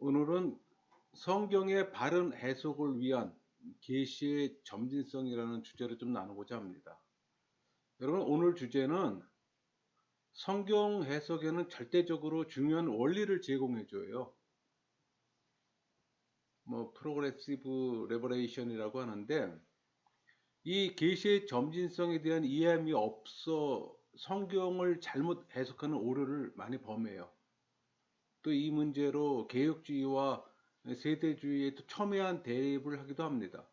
오늘은 성경의 바른 해석을 위한 계시의 점진성이라는 주제를 좀 나누고자 합니다. 여러분, 오늘 주제는 성경 해석에는 절대적으로 중요한 원리를 제공해 줘요. 프로그레시브 레버레이션이라고 하는데, 이 계시의 점진성에 대한 이해함이 없어 성경을 잘못 해석하는 오류를 많이 범해요. 또 이 문제로 개혁주의와 세대주의에 또 첨예한 대립을 하기도 합니다.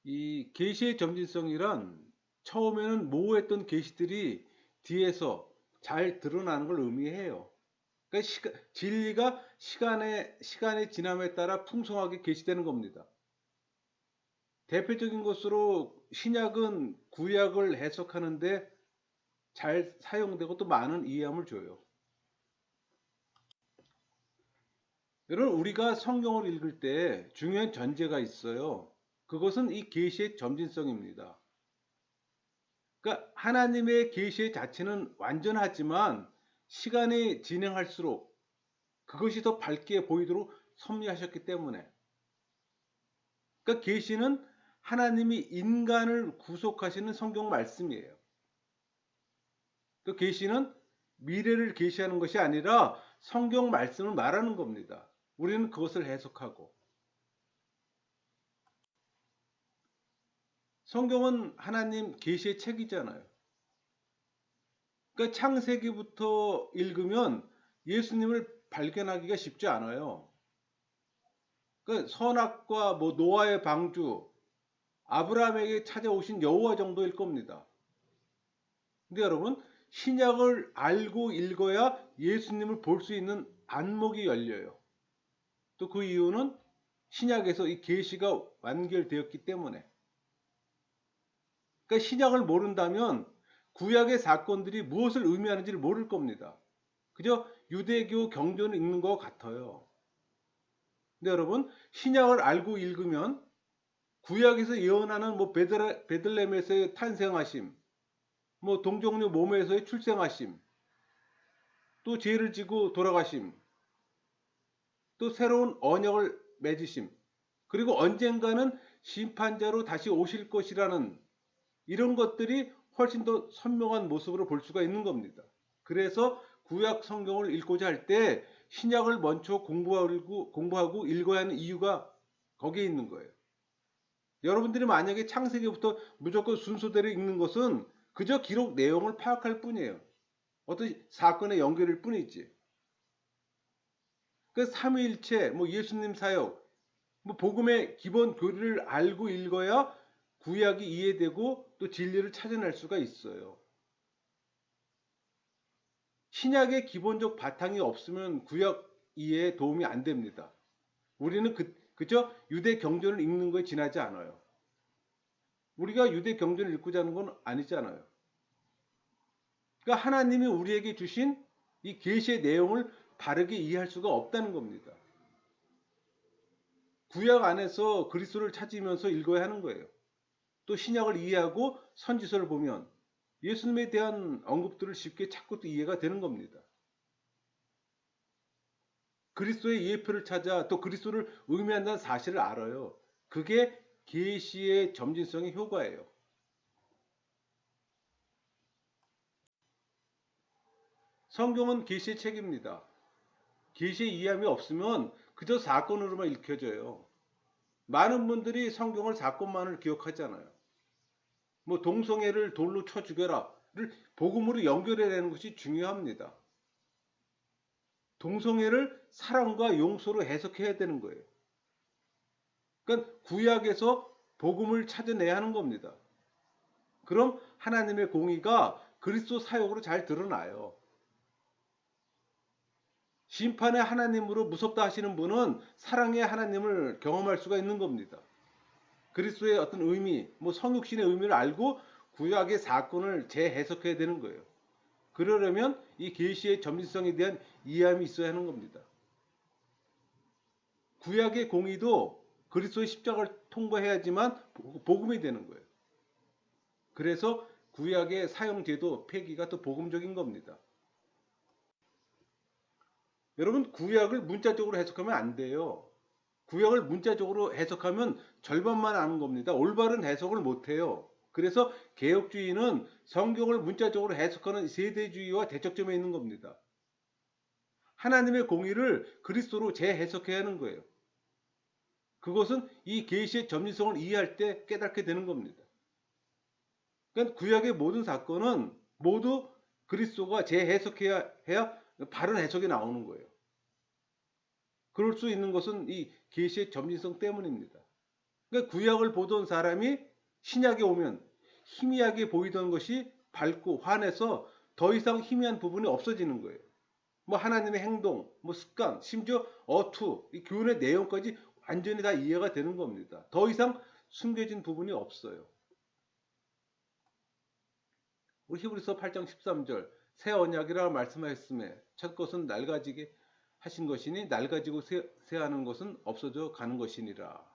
이 계시의 점진성이란 처음에는 모호했던 계시들이 뒤에서 잘 드러나는 걸 의미해요. 그러니까 진리가 시간의 지남에 따라 풍성하게 계시되는 겁니다. 대표적인 것으로 신약은 구약을 해석하는데 잘 사용되고 또 많은 이해함을 줘요. 여러분, 우리가 성경을 읽을 때 중요한 전제가 있어요. 그것은 이 계시의 점진성입니다. 그러니까 하나님의 계시의 자체는 완전하지만 시간이 진행할수록 그것이 더 밝게 보이도록 섭리하셨기 때문에, 그러니까 계시는 하나님이 인간을 구속하시는 성경 말씀이에요. 그 계시는 미래를 계시하는 것이 아니라 성경 말씀을 말하는 겁니다. 우리는 그것을 해석하고, 성경은 하나님 계시의 책이잖아요. 그러니까 창세기부터 읽으면 예수님을 발견하기가 쉽지 않아요. 그 선악과 노아의 방주, 아브라함에게 찾아오신 여호와 정도일 겁니다. 근데 여러분, 신약을 알고 읽어야 예수님을 볼 수 있는 안목이 열려요. 또 그 이유는 신약에서 이 계시가 완결되었기 때문에. 그러니까 신약을 모른다면 구약의 사건들이 무엇을 의미하는지를 모를 겁니다. 그저 유대교 경전을 읽는 것 같아요. 근데 여러분, 신약을 알고 읽으면 구약에서 예언하는 베들레헴에서의 탄생하심, 동정녀 몸에서의 출생하심, 또 죄를 지고 돌아가심, 또 새로운 언약을 맺으심, 그리고 언젠가는 심판자로 다시 오실 것이라는 이런 것들이 훨씬 더 선명한 모습으로 볼 수가 있는 겁니다. 그래서 구약 성경을 읽고자 할 때 신약을 먼저 공부하고 읽어야 하는 이유가 거기에 있는 거예요. 여러분들이 만약에 창세기부터 무조건 순서대로 읽는 것은 그저 기록 내용을 파악할 뿐이에요. 어떤 사건의 연결일 뿐이지. 그 삼위일체, 예수님 사역, 복음의 기본 교리를 알고 읽어야 구약이 이해되고 또 진리를 찾아낼 수가 있어요. 신약의 기본적 바탕이 없으면 구약 이해에 도움이 안 됩니다. 우리는 그저 유대 경전을 읽는 거에 지나지 않아요. 우리가 유대 경전을 읽고자 하는 건 아니잖아요. 그러니까 하나님이 우리에게 주신 이 계시의 내용을 바르게 이해할 수가 없다는 겁니다. 구약 안에서 그리스도를 찾으면서 읽어야 하는 거예요. 또 신약을 이해하고 선지서를 보면 예수님에 대한 언급들을 쉽게 찾고 또 이해가 되는 겁니다. 그리스도의 예표를 찾아 또 그리스도를 의미한다는 사실을 알아요. 그게 계시의 점진성의 효과예요. 성경은 계시의 책입니다. 계시의 이해함이 없으면 그저 사건으로만 읽혀져요. 많은 분들이 성경을 사건만을 기억하잖아요. 동성애를 돌로 쳐 죽여라를 복음으로 연결해내는 것이 중요합니다. 동성애를 사랑과 용서로 해석해야 되는 거예요. 그러니까 구약에서 복음을 찾아내야 하는 겁니다. 그럼 하나님의 공의가 그리스도 사역으로 잘 드러나요. 심판의 하나님으로 무섭다 하시는 분은 사랑의 하나님을 경험할 수가 있는 겁니다. 그리스도의 어떤 의미, 성육신의 의미를 알고 구약의 사건을 재해석해야 되는 거예요. 그러려면 이 계시의 점진성에 대한 이해함이 있어야 하는 겁니다. 구약의 공의도 그리스도의 십자가를 통과해야지만 복음이 되는 거예요. 그래서 구약의 사형제도 폐기가 또 복음적인 겁니다. 여러분, 구약을 문자적으로 해석하면 안 돼요. 구약을 문자적으로 해석하면 절반만 아는 겁니다. 올바른 해석을 못 해요. 그래서 개혁주의는 성경을 문자적으로 해석하는 세대주의와 대척점에 있는 겁니다. 하나님의 공의를 그리스도로 재해석해야 하는 거예요. 그것은 이 계시의 전문성을 이해할 때 깨닫게 되는 겁니다. 그러니까 구약의 모든 사건은 모두 그리스도가 재해석해야 해야 바른 해석이 나오는 거예요. 그럴 수 있는 것은 이 계시의 전문성 때문입니다. 그러니까 구약을 보던 사람이 신약에 오면 희미하게 보이던 것이 밝고 환해서 더 이상 희미한 부분이 없어지는 거예요. 뭐 하나님의 행동, 뭐 습관, 심지어 어투, 이 교훈의 내용까지 완전히 다 이해가 되는 겁니다. 더 이상 숨겨진 부분이 없어요. 우리 히브리서 8장 13절 새 언약이라 말씀하였음에 첫 것은 낡아지게 하신 것이니 낡아지고 새하는 것은 없어져 가는 것이니라.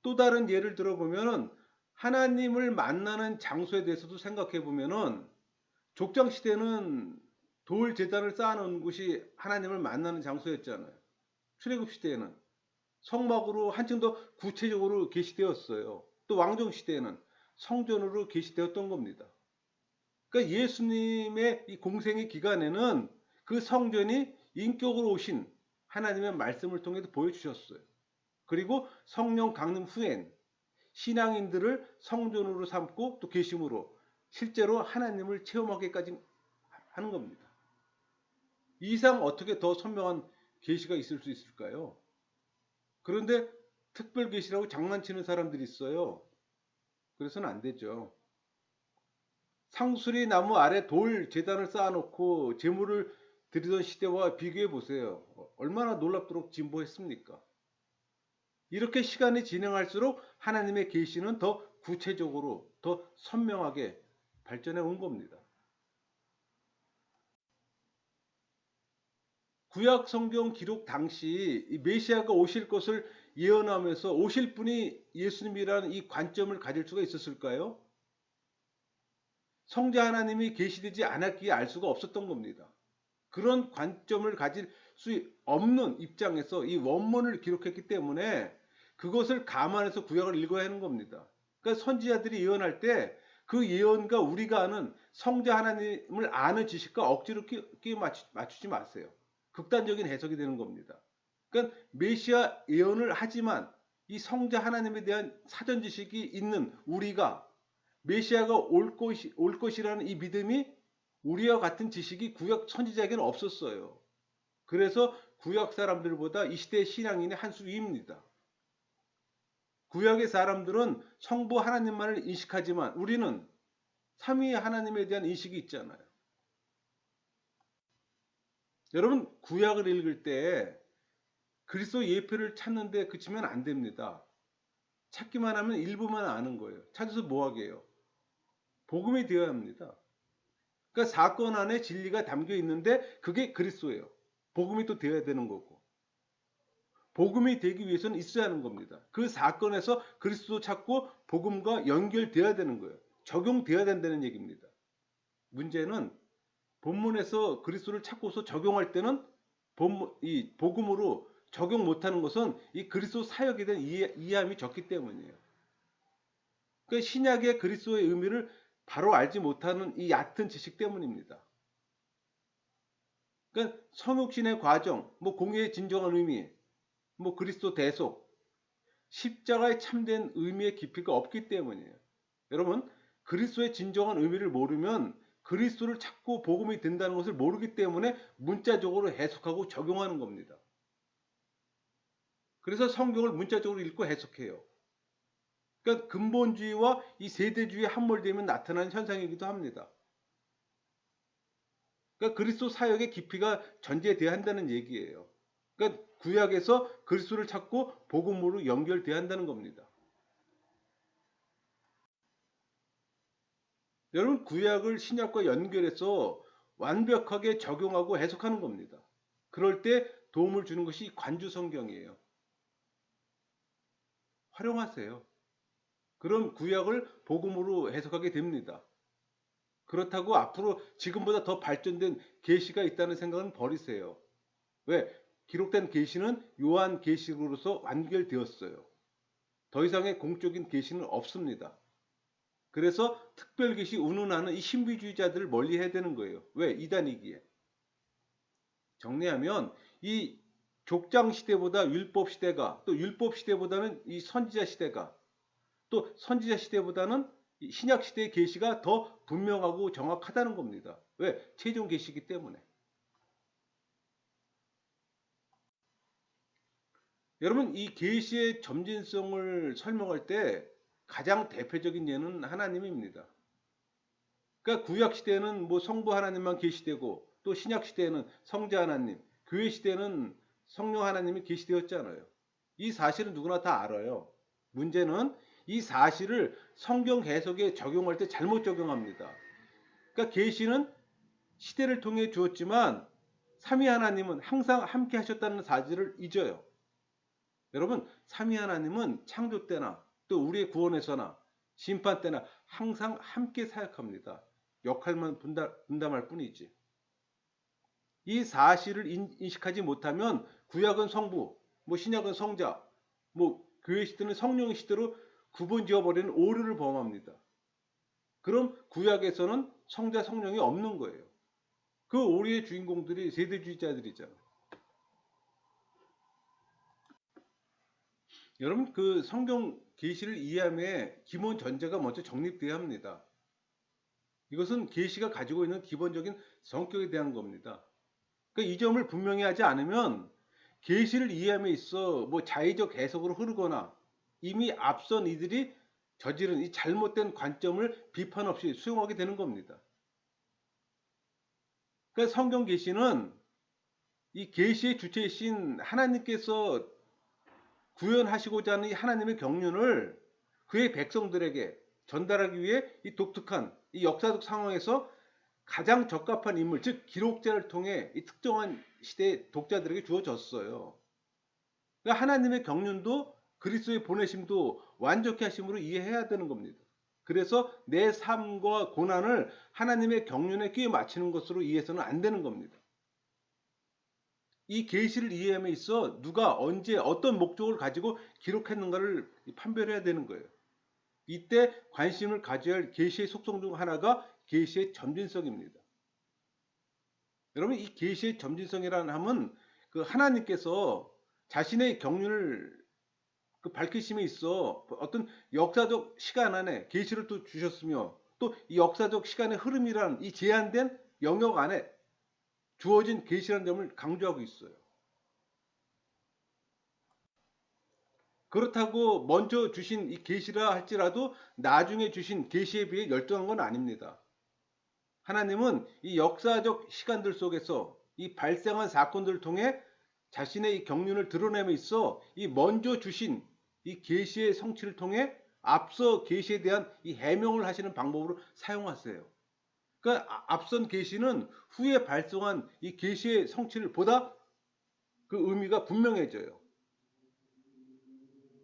또 다른 예를 들어보면 하나님을 만나는 장소에 대해서도 생각해 보면은 족장 시대는 돌 제단을 쌓아놓은 곳이 하나님을 만나는 장소였잖아요. 출애굽 시대에는 성막으로 한층 더 구체적으로 계시되었어요. 또 왕정 시대에는 성전으로 계시되었던 겁니다. 그러니까 예수님의 이 공생의 기간에는 그 성전이 인격으로 오신 하나님의 말씀을 통해서 보여주셨어요. 그리고 성령 강림 후엔 신앙인들을 성전으로 삼고 또 계심으로 실제로 하나님을 체험하기까지 하는 겁니다. 이 이상 어떻게 더 선명한 계시가 있을 수 있을까요? 그런데 특별 계시라고 장난치는 사람들이 있어요. 그래서는 안 되죠. 상수리 나무 아래 돌 제단을 쌓아놓고 제물을 드리던 시대와 비교해 보세요. 얼마나 놀랍도록 진보했습니까? 이렇게 시간이 진행할수록 하나님의 계시는 더 구체적으로 더 선명하게 발전해 온 겁니다. 구약 성경 기록 당시 메시아가 오실 것을 예언하면서 오실 분이 예수님이라는 이 관점을 가질 수가 있었을까요? 성자 하나님이 계시되지 않았기에 알 수가 없었던 겁니다. 그런 관점을 가질 수 없는 입장에서 이 원문을 기록했기 때문에 그것을 감안해서 구약을 읽어야 하는 겁니다. 그러니까 선지자들이 예언할 때 그 예언과 우리가 아는 성자 하나님을 아는 지식과 억지로 맞추지 마세요. 극단적인 해석이 되는 겁니다. 그러니까 메시아 예언을 하지만 이 성자 하나님에 대한 사전 지식이 있는 우리가 메시아가 올 것이라는 이 믿음이 우리와 같은 지식이 구약 선지자에게는 없었어요. 그래서 구약 사람들보다 이 시대의 신앙인이 한 수 위입니다. 구약의 사람들은 성부 하나님만을 인식하지만 우리는 삼위 하나님에 대한 인식이 있잖아요. 여러분, 구약을 읽을 때 그리스도 예표를 찾는데 그치면 안 됩니다. 찾기만 하면 일부만 아는 거예요. 찾아서 뭐 하게요? 복음이 되어야 합니다. 그러니까 사건 안에 진리가 담겨 있는데 그게 그리스도예요. 복음이 또 되어야 되는 거고. 복음이 되기 위해서는 있어야 하는 겁니다. 그 사건에서 그리스도 찾고 복음과 연결되어야 되는 거예요. 적용되어야 된다는 얘기입니다. 문제는 본문에서 그리스도를 찾고서 적용할 때는 이 복음으로 적용 못하는 것은 이 그리스도 사역에 대한 이해함이 적기 때문이에요. 그러니까 신약의 그리스도의 의미를 바로 알지 못하는 이 얕은 지식 때문입니다. 그러니까 성육신의 과정, 뭐 공의의 진정한 의미, 뭐 그리스도 대속, 십자가의 참된 의미의 깊이가 없기 때문이에요. 여러분, 그리스도의 진정한 의미를 모르면 그리스도를 찾고 복음이 된다는 것을 모르기 때문에 문자적으로 해석하고 적용하는 겁니다. 그래서 성경을 문자적으로 읽고 해석해요. 그러니까 근본주의와 이 세대주의 함몰되면 나타나는 현상이기도 합니다. 그러니까 그리스도 사역의 깊이가 전제돼야 한다는 얘기예요. 그러니까 구약에서 그리스도를 찾고 복음으로 연결돼야 한다는 겁니다. 여러분, 구약을 신약과 연결해서 완벽하게 적용하고 해석하는 겁니다. 그럴 때 도움을 주는 것이 관주 성경이에요. 활용하세요. 그럼 구약을 복음으로 해석하게 됩니다. 그렇다고 앞으로 지금보다 더 발전된 계시가 있다는 생각은 버리세요. 왜? 기록된 계시는 요한 계시록으로서 완결되었어요. 더 이상의 공적인 계시는 없습니다. 그래서 특별 계시 운운하는 이 신비주의자들을 멀리해야 되는 거예요. 왜? 이단이기에. 정리하면 이 족장 시대보다 율법 시대가, 또 율법 시대보다는 이 선지자 시대가, 또 선지자 시대보다는 이 신약 시대의 계시가 더 분명하고 정확하다는 겁니다. 왜? 최종 계시이기 때문에. 여러분, 이 계시의 점진성을 설명할 때 가장 대표적인 예는 하나님입니다. 그러니까 구약 시대에는 뭐 성부 하나님만 계시되고, 또 신약 시대에는 성자 하나님, 교회 시대에는 성령 하나님이 계시되었잖아요. 이 사실은 누구나 다 알아요. 문제는 이 사실을 성경 해석에 적용할 때 잘못 적용합니다. 그러니까 계시는 시대를 통해 주었지만 삼위 하나님은 항상 함께 하셨다는 사실을 잊어요. 여러분, 삼위 하나님은 창조 때나 또 우리의 구원에서나 심판 때나 항상 함께 사역합니다. 역할만 분담할 뿐이지. 이 사실을 인식하지 못하면 구약은 성부, 뭐 신약은 성자, 뭐 교회 시대는 성령의 시대로 구분지어 버리는 오류를 범합니다. 그럼 구약에서는 성자 성령이 없는 거예요. 그 오류의 주인공들이 세대주의자들이잖아요. 여러분, 그 성경 계시를 이해함에 기본 전제가 먼저 정립돼야 합니다. 이것은 계시가 가지고 있는 기본적인 성격에 대한 겁니다. 그러니까 이 점을 분명히 하지 않으면 계시를 이해함에 있어 뭐 자의적 해석으로 흐르거나 이미 앞선 이들이 저지른 이 잘못된 관점을 비판 없이 수용하게 되는 겁니다. 그러니까 성경 계시는 이 계시의 주체이신 하나님께서 구현하시고자 하는 이 하나님의 경륜을 그의 백성들에게 전달하기 위해 이 독특한 이 역사적 상황에서 가장 적합한 인물, 즉 기록자를 통해 이 특정한 시대의 독자들에게 주어졌어요. 그러니까 하나님의 경륜도 그리스도의 보내심도 완벽히 하심으로 이해해야 되는 겁니다. 그래서 내 삶과 고난을 하나님의 경륜에 끼워 맞추는 것으로 이해해서는 안 되는 겁니다. 이 계시를 이해함에 있어 누가 언제 어떤 목적을 가지고 기록했는가를 판별해야 되는 거예요. 이때 관심을 가져야 할 계시의 속성 중 하나가 계시의 점진성입니다. 여러분, 이 계시의 점진성이라는 함은 그 하나님께서 자신의 경륜을 그 밝히심에 있어 어떤 역사적 시간 안에 계시를 또 주셨으며 또 이 역사적 시간의 흐름이란 이 제한된 영역 안에 주어진 계시라는 점을 강조하고 있어요. 그렇다고 먼저 주신 이 계시라 할지라도 나중에 주신 계시에 비해 열등한 건 아닙니다. 하나님은 이 역사적 시간들 속에서 이 발생한 사건들을 통해 자신의 이 경륜을 드러내며 있어 이 먼저 주신 이 계시의 성취를 통해 앞서 계시에 대한 이 해명을 하시는 방법으로 사용하세요. 그러니까 앞선 계시는 후에 발생한 이 계시의 성취를 보다 그 의미가 분명해져요.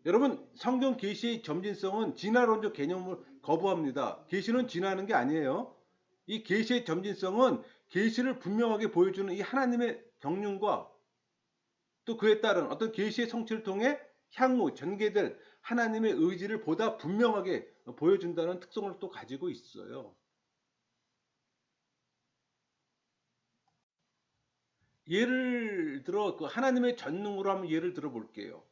여러분, 성경 계시의 점진성은 진화론적 개념을 거부합니다. 계시는 진화하는 게 아니에요. 이 계시의 점진성은 계시를 분명하게 보여주는 이 하나님의 경륜과 또 그에 따른 어떤 계시의 성취를 통해 향후 전개될 하나님의 의지를 보다 분명하게 보여준다는 특성을 또 가지고 있어요. 예를 들어 그 하나님의 전능으로 한번 예를 들어 볼게요.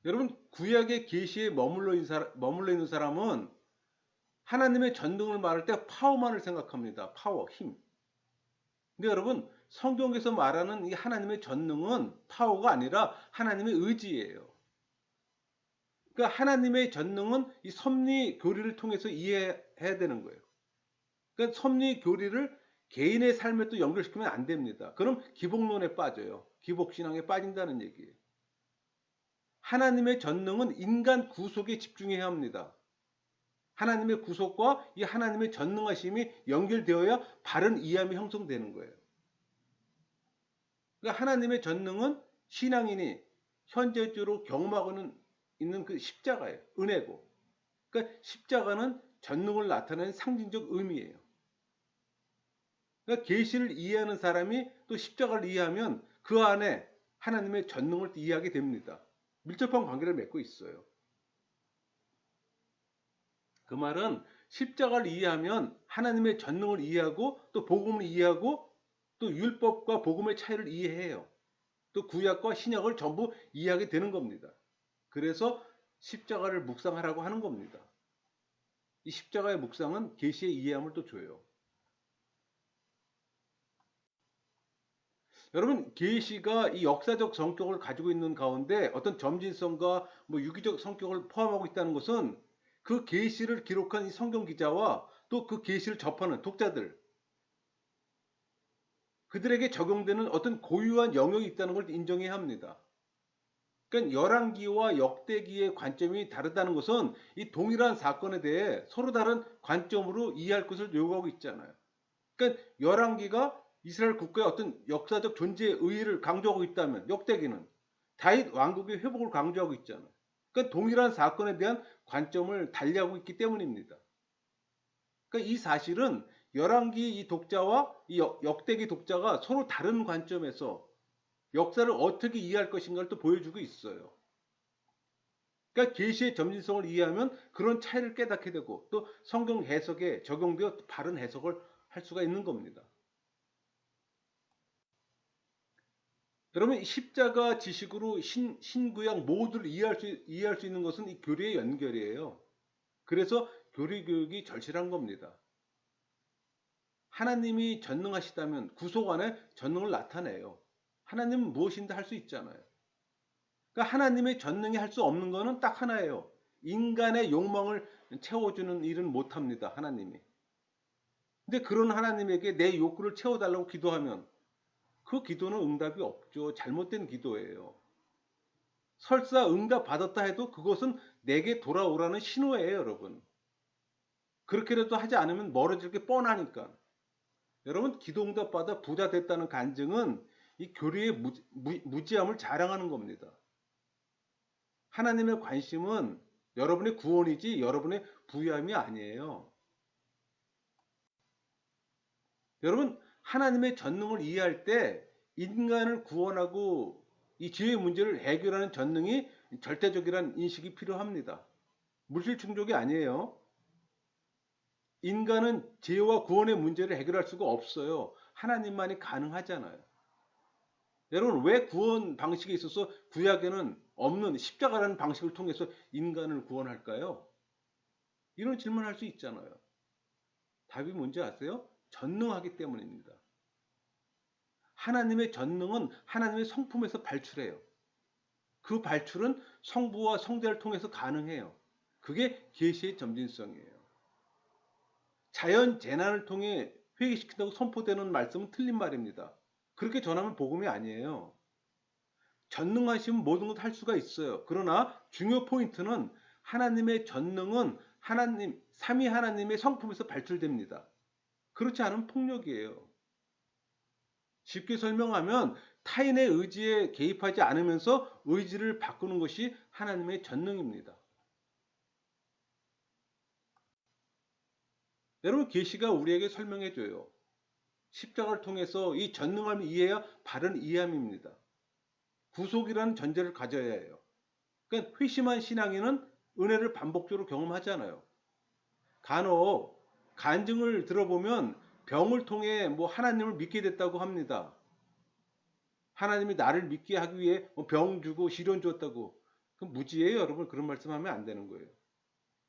여러분, 구약의 계시에 머물러 있는 사람은 하나님의 전능을 말할 때 파워만을 생각합니다. 파워, 힘. 근데 여러분, 성경에서 말하는 이 하나님의 전능은 파워가 아니라 하나님의 의지예요. 그러니까 하나님의 전능은 이 섭리 교리를 통해서 이해해야 되는 거예요. 그러니까 섭리 교리를 개인의 삶에 또 연결시키면 안 됩니다. 그럼 기복론에 빠져요. 기복신앙에 빠진다는 얘기예요. 하나님의 전능은 인간 구속에 집중해야 합니다. 하나님의 구속과 이 하나님의 전능하심이 연결되어야 바른 이해함이 형성되는 거예요. 그러니까 하나님의 전능은 신앙인이 현재적으로 경험하고는 있는 그 십자가예요. 은혜고. 그러니까 십자가는 전능을 나타내는 상징적 의미예요. 그러니까 계시를 이해하는 사람이 또 십자가를 이해하면 그 안에 하나님의 전능을 이해하게 됩니다. 밀접한 관계를 맺고 있어요. 그 말은 십자가를 이해하면 하나님의 전능을 이해하고 또 복음을 이해하고 또 율법과 복음의 차이를 이해해요. 또 구약과 신약을 전부 이해하게 되는 겁니다. 그래서 십자가를 묵상하라고 하는 겁니다. 이 십자가의 묵상은 계시의 이해함을 또 줘요. 여러분, 계시가 이 역사적 성격을 가지고 있는 가운데 어떤 점진성과 뭐 유기적 성격을 포함하고 있다는 것은 그 계시를 기록한 이 성경 기자와 또 그 계시를 접하는 독자들, 그들에게 적용되는 어떤 고유한 영역이 있다는 걸 인정해야 합니다. 그러니까 열왕기와 역대기의 관점이 다르다는 것은 이 동일한 사건에 대해 서로 다른 관점으로 이해할 것을 요구하고 있잖아요. 그러니까 열왕기가 이스라엘 국가의 어떤 역사적 존재의 의의를 강조하고 있다면 역대기는 다윗 왕국의 회복을 강조하고 있잖아요. 그러니까 동일한 사건에 대한 관점을 달리하고 있기 때문입니다. 그러니까 이 사실은 열왕기 이 독자와 이 역대기 독자가 서로 다른 관점에서 역사를 어떻게 이해할 것인가를 또 보여주고 있어요. 그러니까 계시의 점진성을 이해하면 그런 차이를 깨닫게 되고 또 성경 해석에 적용되어 바른 해석을 할 수가 있는 겁니다. 여러분, 십자가 지식으로 신구약 모두를 이해할 수 있는 것은 이 교리의 연결이에요. 그래서 교리 교육이 절실한 겁니다. 하나님이 전능하시다면 구속 안에 전능을 나타내요. 하나님은 무엇인데 할 수 있잖아요. 그러니까 하나님의 전능이 할 수 없는 거는 딱 하나예요. 인간의 욕망을 채워주는 일은 못합니다. 하나님이. 근데 그런 하나님에게 내 욕구를 채워달라고 기도하면 그 기도는 응답이 없죠. 잘못된 기도예요. 설사 응답 받았다 해도 그것은 내게 돌아오라는 신호예요, 여러분. 그렇게라도 하지 않으면 멀어질 게 뻔하니까. 여러분, 기도 응답 받아 부자 됐다는 간증은 이 교리의 무지함을 자랑하는 겁니다. 하나님의 관심은 여러분의 구원이지 여러분의 부유함이 아니에요. 여러분, 하나님의 전능을 이해할 때 인간을 구원하고 이 죄의 문제를 해결하는 전능이 절대적이라는 인식이 필요합니다. 물질 충족이 아니에요. 인간은 죄와 구원의 문제를 해결할 수가 없어요. 하나님만이 가능하잖아요. 여러분, 왜 구원 방식에 있어서 구약에는 없는 십자가라는 방식을 통해서 인간을 구원할까요? 이런 질문을 할 수 있잖아요. 답이 뭔지 아세요? 전능하기 때문입니다. 하나님의 전능은 하나님의 성품에서 발출해요. 그 발출은 성부와 성자를 통해서 가능해요. 그게 계시의 점진성이에요. 자연 재난을 통해 회개시킨다고 선포되는 말씀은 틀린 말입니다. 그렇게 전하면 복음이 아니에요. 전능하시면 모든 것 할 수가 있어요. 그러나 중요 포인트는 하나님의 전능은 하나님, 삼위 하나님의 성품에서 발출됩니다. 그렇지 않으면 폭력이에요. 쉽게 설명하면 타인의 의지에 개입하지 않으면서 의지를 바꾸는 것이 하나님의 전능입니다. 여러분, 계시가 우리에게 설명해 줘요. 십자가를 통해서 이 전능함을 이해해야 바른 이해함입니다. 구속이라는 전제를 가져야 해요. 그러니까 회심한 신앙인은 은혜를 반복적으로 경험하잖아요. 간혹 간증을 들어보면 병을 통해 뭐 하나님을 믿게 됐다고 합니다. 하나님이 나를 믿게 하기 위해 병 주고 시련 줬다고. 그 무지예요, 여러분. 그런 말씀하면 안 되는 거예요.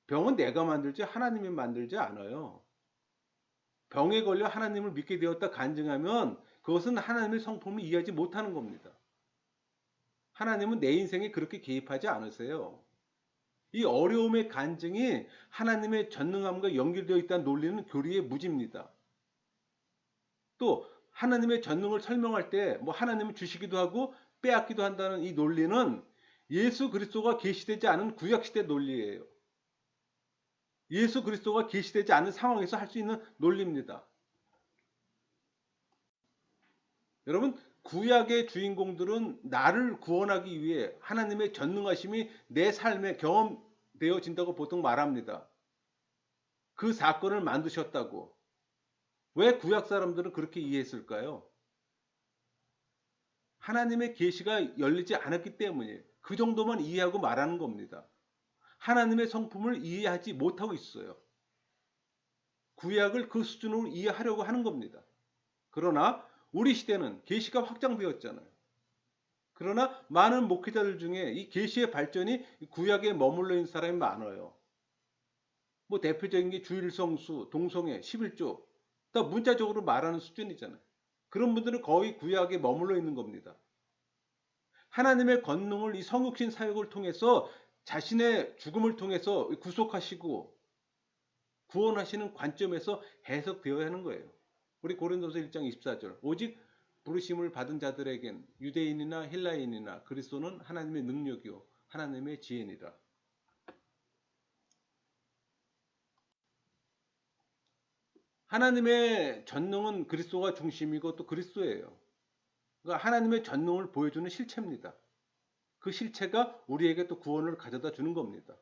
병은 내가 만들지 하나님이 만들지 않아요. 병에 걸려 하나님을 믿게 되었다 간증하면 그것은 하나님의 성품을 이해하지 못하는 겁니다. 하나님은 내 인생에 그렇게 개입하지 않으세요. 이 어려움의 간증이 하나님의 전능함과 연결되어 있다는 논리는 교리의 무지입니다. 또 하나님의 전능을 설명할 때 뭐 하나님은 주시기도 하고 빼앗기도 한다는 이 논리는 예수 그리스도가 계시되지 않은 구약시대 논리예요. 예수 그리스도가 계시되지 않은 상황에서 할 수 있는 논리입니다. 여러분, 구약의 주인공들은 나를 구원하기 위해 하나님의 전능하심이 내 삶에 경험되어진다고 보통 말합니다. 그 사건을 만드셨다고. 왜 구약 사람들은 그렇게 이해했을까요? 하나님의 계시가 열리지 않았기 때문이에요. 그 정도만 이해하고 말하는 겁니다. 하나님의 성품을 이해하지 못하고 있어요. 구약을 그 수준으로 이해하려고 하는 겁니다. 그러나 우리 시대는 계시가 확장되었잖아요. 그러나 많은 목회자들 중에 이 계시의 발전이 구약에 머물러 있는 사람이 많아요. 뭐 대표적인 게 주일성수, 동성애, 11조 다 문자적으로 말하는 수준이잖아요. 그런 분들은 거의 구약에 머물러 있는 겁니다. 하나님의 권능을 이 성육신 사역을 통해서 자신의 죽음을 통해서 구속하시고 구원하시는 관점에서 해석되어야 하는 거예요. 우리 고린도서 1장 24절 오직 부르심을 받은 자들에겐 유대인이나 헬라인이나 그리스도는 하나님의 능력이요 하나님의 지혜니라. 하나님의 전능은 그리스도가 중심이고 또 그리스도예요. 그러니까 하나님의 전능을 보여주는 실체입니다. 그 실체가 우리에게 또 구원을 가져다 주는 겁니다.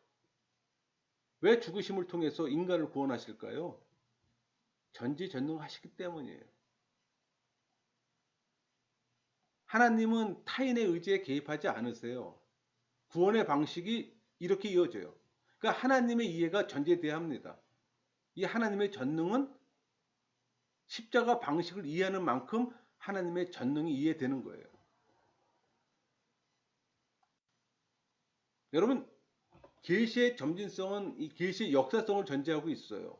왜 죽으심을 통해서 인간을 구원하실까요? 전지전능하시기 때문이에요. 하나님은 타인의 의지에 개입하지 않으세요. 구원의 방식이 이렇게 이어져요. 그러니까 하나님의 이해가 전제돼야 합니다. 이 하나님의 전능은 십자가 방식을 이해하는 만큼 하나님의 전능이 이해되는 거예요. 여러분, 계시의 점진성은 이 계시의 역사성을 전제하고 있어요.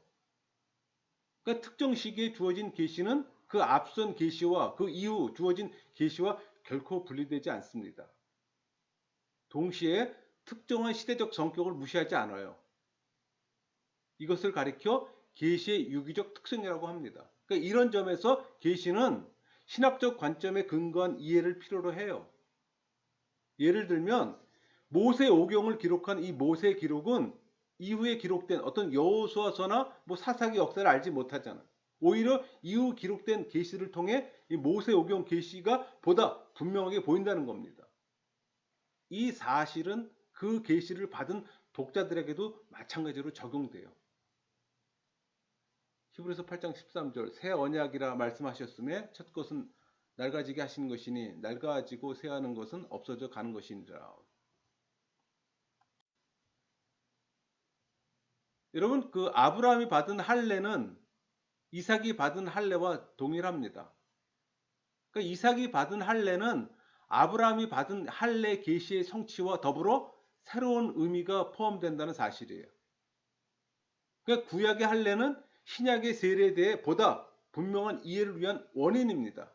그러니까 특정 시기에 주어진 계시는 그 앞선 계시와 그 이후 주어진 계시와 결코 분리되지 않습니다. 동시에 특정한 시대적 성격을 무시하지 않아요. 이것을 가리켜 계시의 유기적 특성이라고 합니다. 그러니까 이런 점에서 계시는 신학적 관점에 근거한 이해를 필요로 해요. 예를 들면 모세 오경을 기록한 이 모세 기록은 이후에 기록된 어떤 여호수아서나 뭐 사사기 역사를 알지 못하잖아. 오히려 이후 기록된 계시를 통해 이 모세 오경 계시가 보다 분명하게 보인다는 겁니다. 이 사실은 그 계시를 받은 독자들에게도 마찬가지로 적용돼요. 히브리서 8장 13절 새 언약이라 말씀하셨음에 첫 것은 낡아지게 하시는 것이니 낡아지고 새하는 것은 없어져 가는 것이니라. 여러분 그 아브라함이 받은 할례는 이삭이 받은 할례와 동일합니다. 그러니까 이삭이 받은 할례는 아브라함이 받은 할례 계시의 성취와 더불어 새로운 의미가 포함된다는 사실이에요. 그러니까 구약의 할례는 신약의 세례에 대해 보다 분명한 이해를 위한 원인입니다.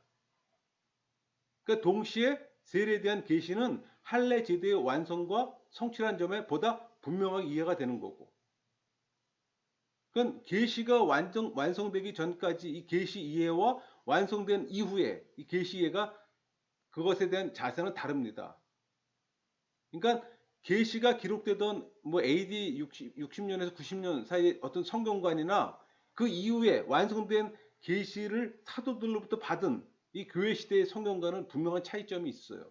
그러니까 동시에 세례에 대한 계시는 할례 제도의 완성과 성취라는 점에 보다 분명하게 이해가 되는 거고. 그건 계시가 완성되기 전까지 이 계시 이해와 완성된 이후에 이 계시 이해가 그것에 대한 자세는 다릅니다. 그러니까 계시가 기록되던 뭐 AD 60년에서 90년 사이에 어떤 성경관이나 그 이후에 완성된 계시를 사도들로부터 받은 이 교회 시대의 성경관은 분명한 차이점이 있어요.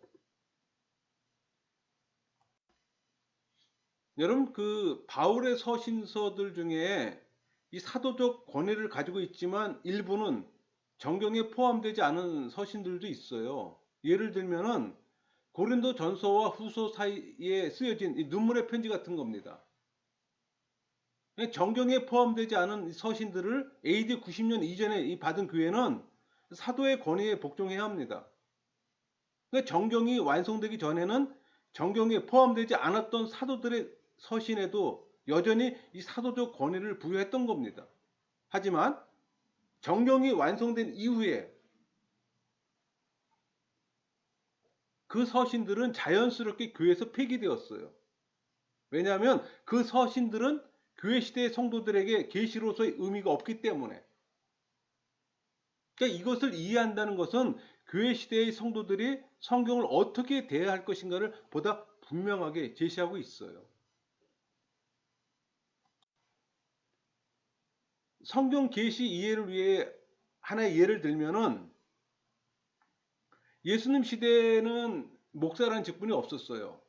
여러분 그 바울의 서신서들 중에 이 사도적 권위를 가지고 있지만 일부는 정경에 포함되지 않은 서신들도 있어요. 예를 들면은 고린도 전서와 후서 사이에 쓰여진 이 눈물의 편지 같은 겁니다. 정경에 포함되지 않은 서신들을 AD 90년 이전에 받은 교회는 사도의 권위에 복종해야 합니다. 그러니까 정경이 완성되기 전에는 정경에 포함되지 않았던 사도들의 서신에도 여전히 이 사도적 권위를 부여했던 겁니다. 하지만 정경이 완성된 이후에 그 서신들은 자연스럽게 교회에서 폐기되었어요. 왜냐하면 그 서신들은 교회 시대의 성도들에게 계시로서의 의미가 없기 때문에. 그러니까 이것을 이해한다는 것은 교회 시대의 성도들이 성경을 어떻게 대해야 할 것인가를 보다 분명하게 제시하고 있어요. 성경 계시 이해를 위해 하나의 예를 들면은 예수님 시대에는 목사라는 직분이 없었어요.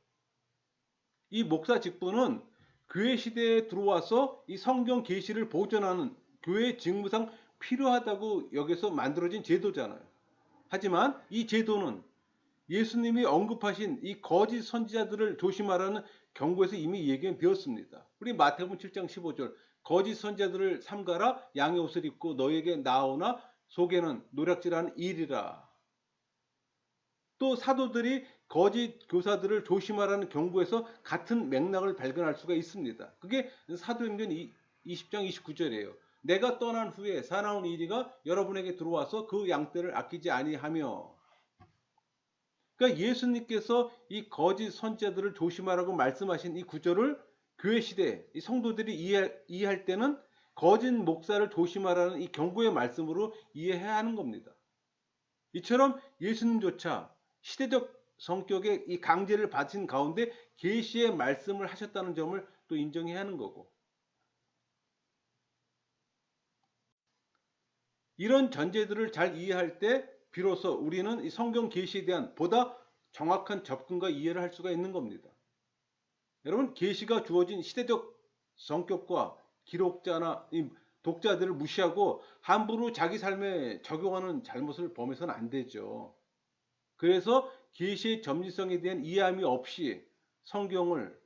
이 목사 직분은 교회 시대에 들어와서 이 성경 계시를 보존하는 교회 직무상 필요하다고 여기서 만들어진 제도잖아요. 하지만 이 제도는 예수님이 언급하신 이 거짓 선지자들을 조심하라는 경고에서 이미 예견되었습니다. 우리 마태복음 7장 15절 거짓 선지자들을 삼가라 양의 옷을 입고 너에게 나오나 속에는 노략질하는 일이라. 또 사도들이 거짓 교사들을 조심하라는 경고에서 같은 맥락을 발견할 수가 있습니다. 그게 사도행전 20장 29절이에요. 내가 떠난 후에 사나운 이리가 여러분에게 들어와서 그 양떼를 아끼지 아니하며. 그러니까 예수님께서 이 거짓 선지자들을 조심하라고 말씀하신 이 구절을 교회 시대 이 성도들이 이해할 때는 거짓 목사를 조심하라는 이 경고의 말씀으로 이해해야 하는 겁니다. 이처럼 예수님조차 시대적 성격의 이 강제를 받으신 가운데 계시의 말씀을 하셨다는 점을 또 인정해야 하는 거고, 이런 전제들을 잘 이해할 때 비로소 우리는 이 성경 계시에 대한 보다 정확한 접근과 이해를 할 수가 있는 겁니다. 여러분, 계시가 주어진 시대적 성격과 기록자나 이 독자들을 무시하고 함부로 자기 삶에 적용하는 잘못을 범해서는 안 되죠. 그래서 계시의 점진성에 대한 이해함이 없이 성경을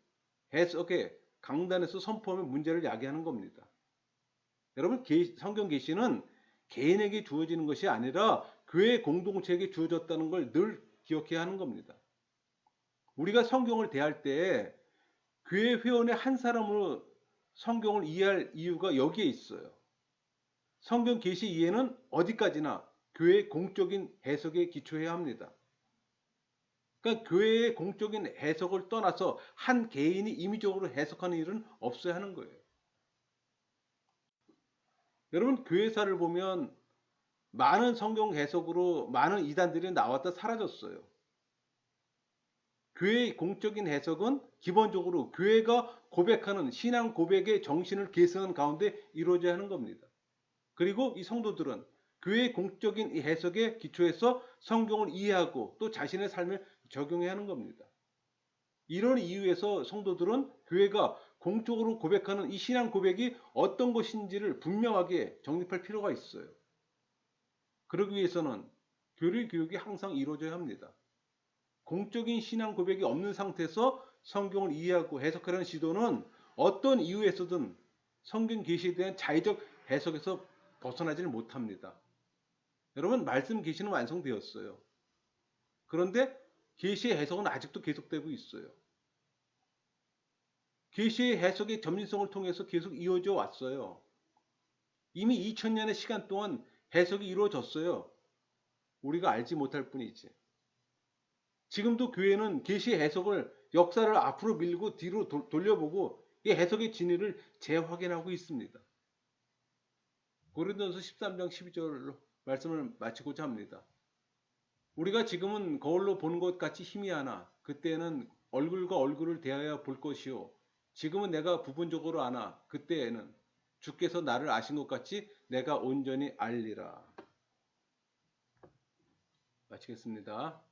해석에 강단에서 선포하면 문제를 야기하는 겁니다. 여러분, 성경 계시는 개인에게 주어지는 것이 아니라 교회 공동체에게 주어졌다는 걸 늘 기억해야 하는 겁니다. 우리가 성경을 대할 때 교회 회원의 한 사람으로 성경을 이해할 이유가 여기에 있어요. 성경 계시 이해는 어디까지나 교회의 공적인 해석에 기초해야 합니다. 그러니까 교회의 공적인 해석을 떠나서 한 개인이 임의적으로 해석하는 일은 없어야 하는 거예요. 여러분, 교회사를 보면 많은 성경 해석으로 많은 이단들이 나왔다 사라졌어요. 교회의 공적인 해석은 기본적으로 교회가 고백하는 신앙 고백의 정신을 계승한 가운데 이루어져야 하는 겁니다. 그리고 이 성도들은 교회의 공적인 이 해석에 기초해서 성경을 이해하고 또 자신의 삶에 적용해야 하는 겁니다. 이런 이유에서 성도들은 교회가 공적으로 고백하는 이 신앙 고백이 어떤 것인지를 분명하게 정립할 필요가 있어요. 그러기 위해서는 교리 교육이 항상 이루어져야 합니다. 공적인 신앙 고백이 없는 상태에서 성경을 이해하고 해석하려는 시도는 어떤 이유에서든 성경 계시에 대한 자의적 해석에서 벗어나지를 못합니다. 여러분, 말씀 계시는 완성되었어요. 그런데 계시의 해석은 아직도 계속되고 있어요. 계시의 해석의 점진성을 통해서 계속 이어져 왔어요. 이미 2000년의 시간 동안 해석이 이루어졌어요. 우리가 알지 못할 뿐이지. 지금도 교회는 계시의 해석을 역사를 앞으로 밀고 뒤로 돌려보고 이 해석의 진위를 재확인하고 있습니다. 고린도전서 13장 12절로 말씀을 마치고자 합니다. 우리가 지금은 거울로 보는 것 같이 희미하나 그때는 얼굴과 얼굴을 대하여 볼 것이요 지금은 내가 부분적으로 아나 그때에는 주께서 나를 아신 것 같이 내가 온전히 알리라. 마치겠습니다.